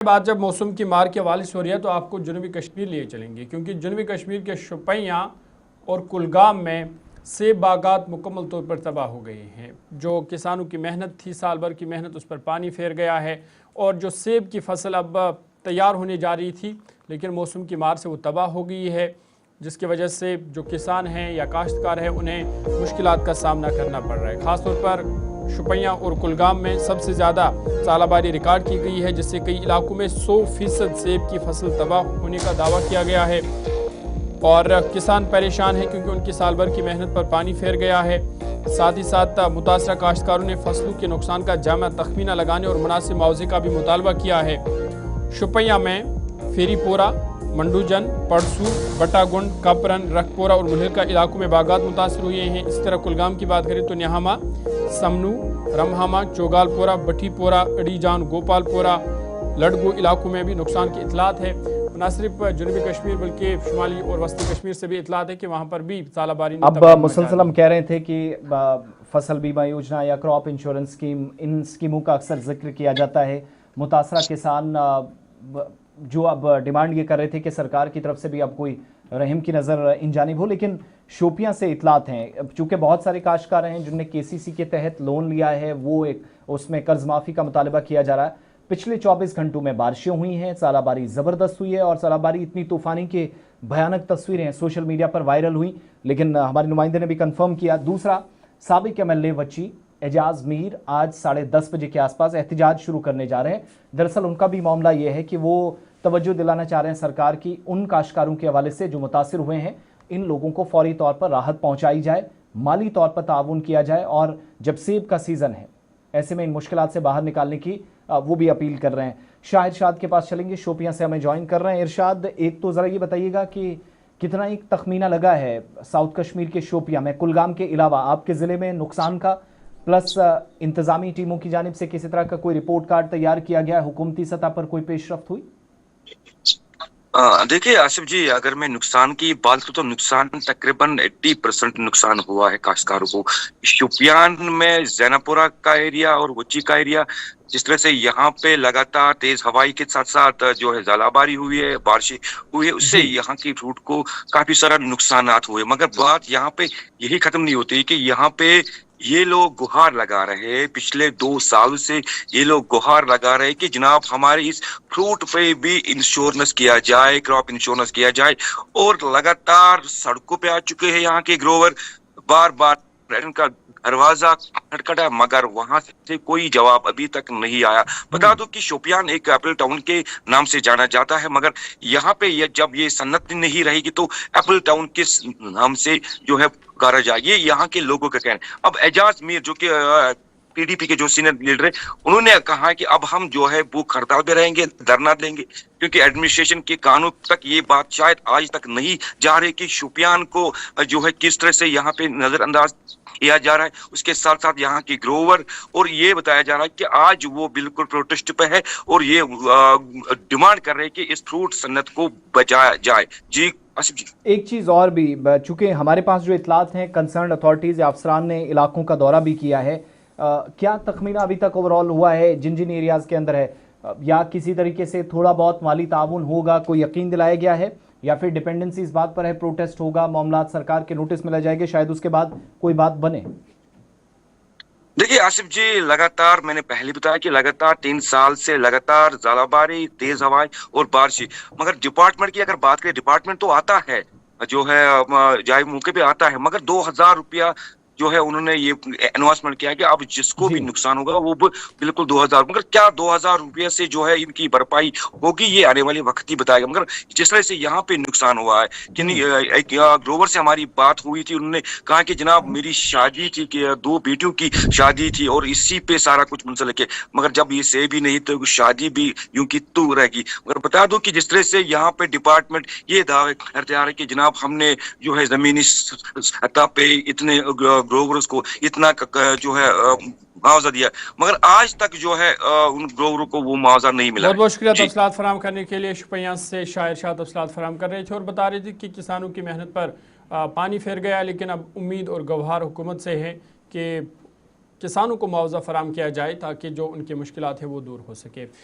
بعد جب مौसम की मार के हवाले से हो रही है तो आपको जनूबी कश्मीर लिए चलेंगे, क्योंकि जनूबी कश्मीर के शुपियाँ और कुलगाम में सेब बागात मुकम्मल तौर पर तबाह हो गए हैं। जो किसानों की मेहनत थी, साल भर की मेहनत, उस पर पानी फेर गया है और जो सेब की फसल अब तैयार होने जा रही थी लेकिन मौसम की मार से वो तबाह हो गई है, जिसकी वजह से जो किसान हैं या काश्तकार हैं उन्हें मुश्किलात का सामना करना पड़ रहा है। ख़ास तौर पर शुपियाँ और कुलगाम में सबसे ज़्यादा सालाबारी रिकॉर्ड की गई है, जिससे कई इलाकों में 100% सेब की फसल तबाह होने का दावा किया गया है और किसान परेशान हैं क्योंकि उनकी साल भर की मेहनत पर पानी फेर गया है। साथ ही साथ मुतासरा काश्तकारों ने फसलों के नुकसान का जामा तखमीना लगाने और मुनासिब मुआवजे का भी मुतालबा किया है। शुपियाँ में फेरीपोरा, मंडूजन, पड़सू, बटागुंड, कपरन, रखपोरा और मुल्हिका इलाकों में बागात मुतासर हुए हैं। इसी तरह कुलगाम की बात करें तो न्याहामा, समनू, रमहामा, चोगालपोरा, बठीपोरा, अडीजान, गोपालपोरा, लड़गो इलाकों में भी नुकसान की इतलात है। न सिर्फ जनूबी कश्मीर बल्कि शुमाली और वस्ती कश्मीर से भी इतलात है कि वहाँ पर भी सालाबारी ने अब मुसलसल हम कह रहे थे कि फसल बीमा योजना या क्रॉप इंश्योरेंस स्कीम, इन स्कीमों का अक्सर जिक्र किया जाता है। मुतासरा किसान जो अब डिमांड ये कर रहे थे कि सरकार की तरफ से भी अब कोई रहम की नज़र इन जानिब हो, लेकिन शोपियां से इतलात हैं चूँकि बहुत सारे काश्तकार हैं जिनने केसीसी के तहत लोन लिया है, वो एक उसमें कर्ज माफ़ी का मुतालबा किया जा रहा है। पिछले 24 घंटों में बारिशें हुई हैं, सालाबारी ज़बरदस्त हुई है और सालाबारी इतनी तूफ़ानी के भयानक तस्वीरें सोशल मीडिया पर वायरल हुई, लेकिन हमारे नुमाइंदे ने भी कन्फर्म किया। दूसरा, साबिक MLA वची एजाज मीर आज 10:30 बजे के आसपास एहतजाज शुरू करने जा रहे हैं। दरअसल उनका भी मामला ये है कि वो तवज्जो दिलाना चाह रहे हैं सरकार की उन काश्तकारों के हवाले से जो मुतासिर हुए हैं, इन लोगों को फौरी तौर पर राहत पहुंचाई जाए, माली तौर पर ताउन किया जाए और जब सेब का सीज़न है ऐसे में इन मुश्किलात से बाहर निकालने की वो भी अपील कर रहे हैं। शाह इरशाद के पास चलेंगे, शोपियां से हमें ज्वाइन कर रहे हैं। इरशाद, एक तो ज़रा ये बताइएगा कि कितना एक तखमीना लगा है साउथ कश्मीर के शोपियां में कुलगाम के अलावा आपके ज़िले में नुकसान का, प्लस इंतज़ामी टीमों की जानिब से किसी तरह का कोई रिपोर्ट कार्ड तैयार किया गया, हुकूमती सतह पर कोई पेशरफ्त हुई? देखिए आसिफ जी, अगर मैं नुकसान की बात करूं तो नुकसान तकरीबन 80% नुकसान हुआ है काश्तकारों को। शोपियान में जैनापुरा का एरिया और वची का एरिया, जिस तरह से यहाँ पे लगातार तेज हवाई के साथ साथ जो है ज़ालाबारी हुई है, बारिश हुई है, उससे यहाँ की रूट को काफी सारा नुकसानात हुए। मगर बात यहाँ पे यही खत्म नहीं होती कि यहाँ पे ये लोग गुहार लगा रहे हैं, पिछले 2 साल से ये लोग गुहार लगा रहे हैं कि जनाब हमारे इस फ्रूट पे भी इंश्योरेंस किया जाए, क्रॉप इंश्योरेंस किया जाए। और लगातार सड़कों पे आ चुके हैं यहाँ के ग्रोवर, बार बार इनका दरवाजा खटखटा मगर वहां से कोई जवाब अभी तक नहीं आया। बता दो कि शोपियान एक एप्पल टाउन के नाम से जाना जाता है, मगर यहाँ पे जब ये सन्नत नहीं रहेगी तो एप्पल टाउन के नाम से जो है पुकारा जाए, ये यहाँ के लोगों का कहना है। अब एजाज मीर जो कि PDP के जो सीनियर लीडर है, उन्होंने कहा कि अब हम जो है भूख हड़ताल पे रहेंगे, धरना देंगे, क्योंकि एडमिनिस्ट्रेशन के कानून तक ये बात शायद आज तक नहीं जा रही कि शोपियान को जो है किस तरह से यहाँ पे नजरअंदाज किया जा रहा है। उसके साथ साथ यहाँ की ग्रोवर, और ये बताया जा रहा है कि आज वो बिल्कुल प्रोटेस्ट पे है और ये डिमांड कर रहे हैं कि इस फ्रूट सन्नत को बचाया जाए। जी आसिफ जी, एक चीज़ और भी, चूँकि हमारे पास जो इतलात हैं कंसर्न अथॉरिटीज़ या अफसरान ने इलाकों का दौरा भी किया है, क्या तखमीना अभी तक ओवरऑल हुआ है जिन जिन एरियाज़ के अंदर है, या किसी तरीके से थोड़ा बहुत माली ताउन होगा, कोई यकीन दिलाया गया है, या फिर डिपेंडेंसी इस बात पर है प्रोटेस्ट होगा, मामला सरकार के नोटिस में ला जाएंगे, शायद उसके बाद कोई बात बने? देखिए आसिफ जी, लगातार मैंने पहले बताया कि लगातार 3 साल से लगातार ज़ालाबारी, तेज हवाएं और बारिश, मगर डिपार्टमेंट की अगर बात करें, डिपार्टमेंट तो आता है जो है जाए मौके पे आता है, मगर 2000 रुपया जो है उन्होंने ये अनाउंसमेंट किया कि अब जिसको भी नुकसान होगा वो बिल्कुल 2000, मगर क्या 2000 रुपये से जो है इनकी भरपाई होगी, ये आने वाले वक्त ही बताएगा। मगर जिस तरह से यहाँ पे नुकसान हुआ है कि एक ग्रोवर से हमारी बात हुई थी, उन्होंने कहा कि जनाब मेरी शादी थी, कि 2 बेटियों की शादी थी और इसी पे सारा कुछ मुंसलिक है, मगर जब ये से भी नहीं तो शादी भी यूं की तू रहेगी। मगर बता दो कि जिस तरह से यहाँ पे डिपार्टमेंट ये दावे करते आ रहे कि जनाब हमने जो है जमीनी सतह पे इतने ग्रोवर्स को इतना जो है मुआवजा दिया, मगर आज तक जो है उन ग्रोवरों को वो मुआवजा नहीं मिला। बहुत बहुत शुक्रिया तफसीलात फराहम करने के लिए। शुपियां से शाह इरशाद तफसीलात फराहम कर रहे थे और बता रहे थे कि किसानों की मेहनत पर पानी फेर गया, लेकिन अब उम्मीद और गवार हुकूमत से है कि किसानों को मुआवजा फराहम किया जाए ताकि जो उनकी मुश्किलात है वो दूर हो सके।